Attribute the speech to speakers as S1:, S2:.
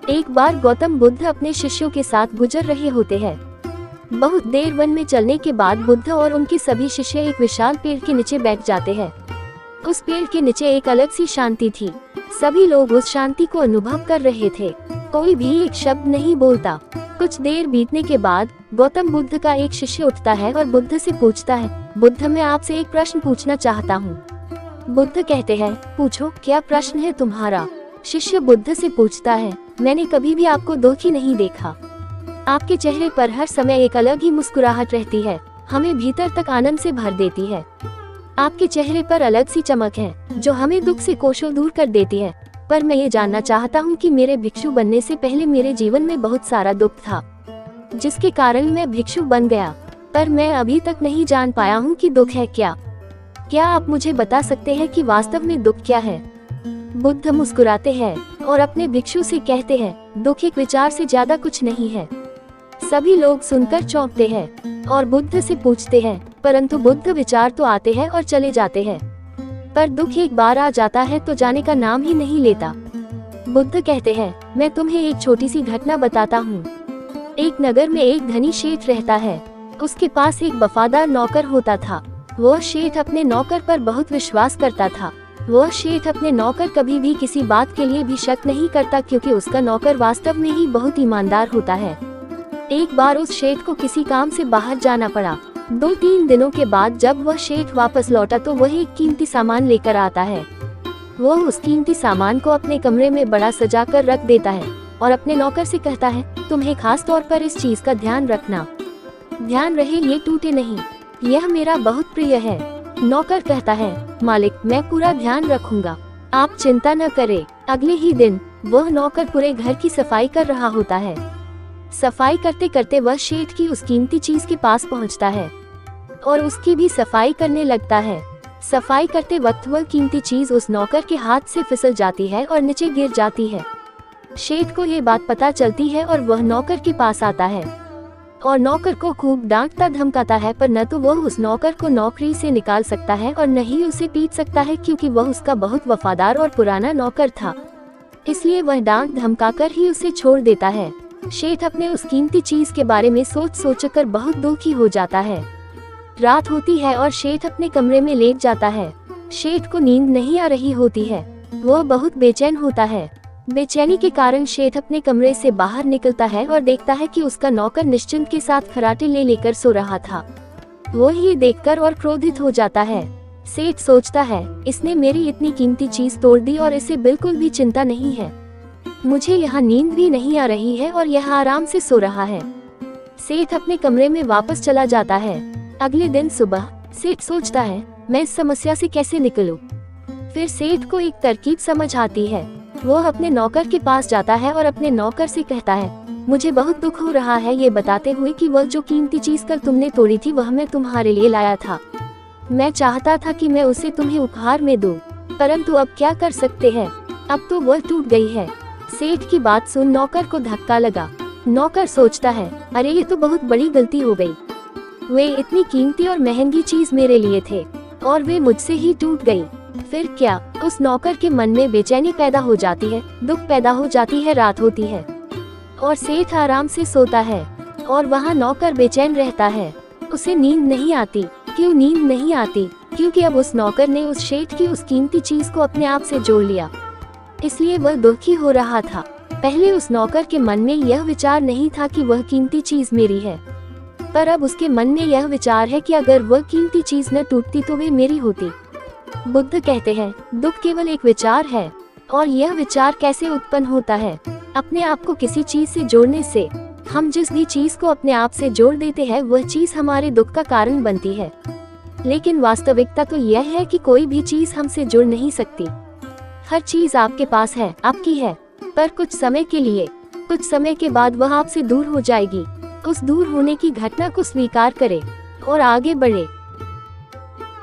S1: एक बार गौतम बुद्ध अपने शिष्यों के साथ गुजर रहे होते हैं। बहुत देर वन में चलने के बाद बुद्ध और उनके सभी शिष्य एक विशाल पेड़ के नीचे बैठ जाते हैं। उस पेड़ के नीचे एक अलग सी शांति थी। सभी लोग उस शांति को अनुभव कर रहे थे। कोई भी एक शब्द नहीं बोलता। कुछ देर बीतने के बाद गौतम बुद्ध का एक शिष्य उठता है और बुद्ध से पूछता है, बुद्ध, मैं आपसे एक प्रश्न पूछना चाहता हूँ। बुद्ध कहते हैं, पूछो, क्या प्रश्न है तुम्हारा? शिष्य बुद्ध से पूछता है, मैंने कभी भी आपको दुखी नहीं देखा। आपके चेहरे पर हर समय एक अलग ही मुस्कुराहट रहती है, हमें भीतर तक आनंद से भर देती है। आपके चेहरे पर अलग सी चमक है जो हमें दुख से कोसों दूर कर देती है। पर मैं ये जानना चाहता हूँ कि मेरे भिक्षु बनने से पहले मेरे जीवन में बहुत सारा दुख था, जिसके कारण मैं भिक्षु बन गया। पर मैं अभी तक नहीं जान पाया हूँ कि दुख है क्या। क्या आप मुझे बता सकते हैं कि वास्तव में दुख क्या है? बुद्ध मुस्कुराते हैं और अपने भिक्षु से कहते हैं, दुख एक विचार से ज्यादा कुछ नहीं है। सभी लोग सुनकर चौंकते हैं और बुद्ध से पूछते हैं, परंतु बुद्ध, विचार तो आते हैं और चले जाते हैं, पर दुख एक बार आ जाता है तो जाने का नाम ही नहीं लेता। बुद्ध कहते हैं, मैं तुम्हें एक छोटी सी घटना बताता हूँ। एक नगर में एक धनी शेठ रहता है। उसके पास एक वफादार नौकर होता था। वह शेठ अपने नौकर पर बहुत विश्वास करता था। वह शेठ अपने नौकर कभी भी किसी बात के लिए भी शक नहीं करता, क्योंकि उसका नौकर वास्तव में ही बहुत ईमानदार होता है। एक बार उस शेठ को किसी काम से बाहर जाना पड़ा। 2-3 दिनों के बाद जब वह शेठ वापस लौटा तो वह एक कीमती सामान लेकर आता है। वह उस कीमती सामान को अपने कमरे में बड़ा सजा कर रख देता है और अपने नौकर से कहता है, तुम्हें खास तौर पर इस चीज का ध्यान रखना। ध्यान रहे ये टूटे नहीं, यह मेरा बहुत प्रिय है। नौकर कहता है, मालिक, मैं पूरा ध्यान रखूंगा, आप चिंता न करें। अगले ही दिन वह नौकर पूरे घर की सफाई कर रहा होता है। सफाई करते करते वह शेठ की उस कीमती चीज के पास पहुंचता है और उसकी भी सफाई करने लगता है। सफाई करते वक्त वह कीमती चीज उस नौकर के हाथ से फिसल जाती है और नीचे गिर जाती है। शेठ को ये बात पता चलती है और वह नौकर के पास आता है और नौकर को खूब डांटता धमकाता है, पर न तो वह उस नौकर को नौकरी से निकाल सकता है और न ही उसे पीट सकता है, क्योंकि वह उसका बहुत वफादार और पुराना नौकर था। इसलिए वह डांट धमकाकर ही उसे छोड़ देता है। शेठ अपने उस कीमती चीज के बारे में सोच कर बहुत दुखी हो जाता है। रात होती है और शेठ अपने कमरे में लेट जाता है। शेठ को नींद नहीं आ रही होती है, वह बहुत बेचैन होता है। बेचैनी के कारण शेठ अपने कमरे से बाहर निकलता है और देखता है कि उसका नौकर निश्चिंत के साथ खराटे ले लेकर सो रहा था। वह ये देखकर और क्रोधित हो जाता है। सेठ सोचता है, इसने मेरी इतनी कीमती चीज तोड़ दी और इसे बिल्कुल भी चिंता नहीं है। मुझे यहाँ नींद भी नहीं आ रही है और यह आराम से सो रहा है। सेठ अपने कमरे में वापस चला जाता है। अगले दिन सुबह सेठ सोचता है, मैं इस समस्या से कैसे निकलूं? फिर सेठ को एक तरकीब समझ आती है। वह अपने नौकर के पास जाता है और अपने नौकर से कहता है, मुझे बहुत दुख हो रहा है ये बताते हुए कि वह जो कीमती चीज कल तुमने तोड़ी थी वह मैं तुम्हारे लिए लाया था। मैं चाहता था कि मैं उसे तुम्हें उपहार में दूं, परंतु अब क्या कर सकते हैं, अब तो वह टूट गई है। सेठ की बात सुन नौकर को धक्का लगा। नौकर सोचता है, अरे ये तो बहुत बड़ी गलती हो गई। वे इतनी कीमती और महंगी चीज मेरे लिए थे और वे मुझसे ही टूट गई। फिर क्या? उस नौकर के मन में बेचैनी पैदा हो जाती है, दुख पैदा हो जाती है। रात होती है और सेठ आराम से सोता है और वहाँ नौकर बेचैन रहता है। उसे नींद नहीं आती। क्यों नींद नहीं आती? क्योंकि अब उस नौकर ने उस शेठ की उस कीमती चीज को अपने आप से जोड़ लिया, इसलिए वह दुखी हो रहा था। पहले उस नौकर के मन में यह विचार नहीं था कि वह कीमती चीज मेरी है, पर अब उसके मन में यह विचार है कि अगर वह कीमती चीज न टूटती तो वे मेरी होती। बुद्ध कहते हैं, दुख केवल एक विचार है। और यह विचार कैसे उत्पन्न होता है? अपने आप को किसी चीज से जोड़ने से। हम जिस भी चीज को अपने आप से जोड़ देते हैं वह चीज हमारे दुख का कारण बनती है। लेकिन वास्तविकता तो यह है कि कोई भी चीज हमसे जुड़ नहीं सकती। हर चीज आपके पास है, आपकी है, पर कुछ समय के लिए। कुछ समय के बाद वह आपसे दूर हो जाएगी। उस दूर होने की घटना को स्वीकार करें और आगे बढ़े।